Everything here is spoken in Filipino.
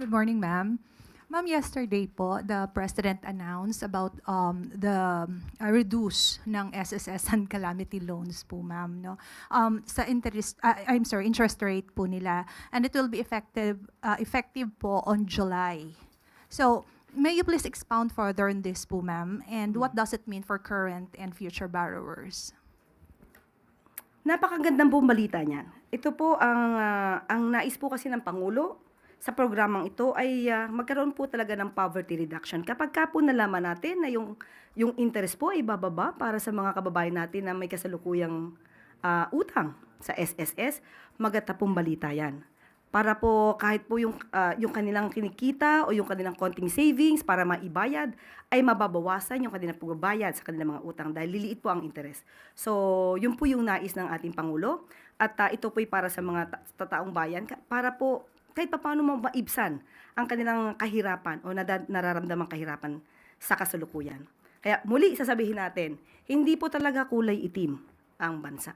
Good morning, ma'am. Ma'am, yesterday po, the President announced about the reduce ng SSS and calamity loans po, ma'am. No? Sa interest rate po nila. And it will be effective po on July. So, may you please expound further on this po, ma'am? And what does it mean for current and future borrowers? Napakagandang pong balita niyan. Ito po ang nais po kasi ng Pangulo sa programang ito ay magkaroon po talaga ng poverty reduction. Kapag ka po nalaman natin na yung interest po ay bababa para sa mga kababayan natin na may kasalukuyang utang sa SSS, maganda pong balita yan. Para po kahit po yung kanilang kinikita o yung kanilang konting savings para maibayad, ay mababawasan yung kanilang pagbabayad sa kanilang mga utang dahil liliit po ang interest. So, yun po yung nais ng ating Pangulo at ito po ay para sa mga taong bayan para po kahit paano maibsan ang kanilang kahirapan o nararamdamang kahirapan sa kasalukuyan. Kaya muli sasabihin natin, hindi po talaga kulay itim ang bansa.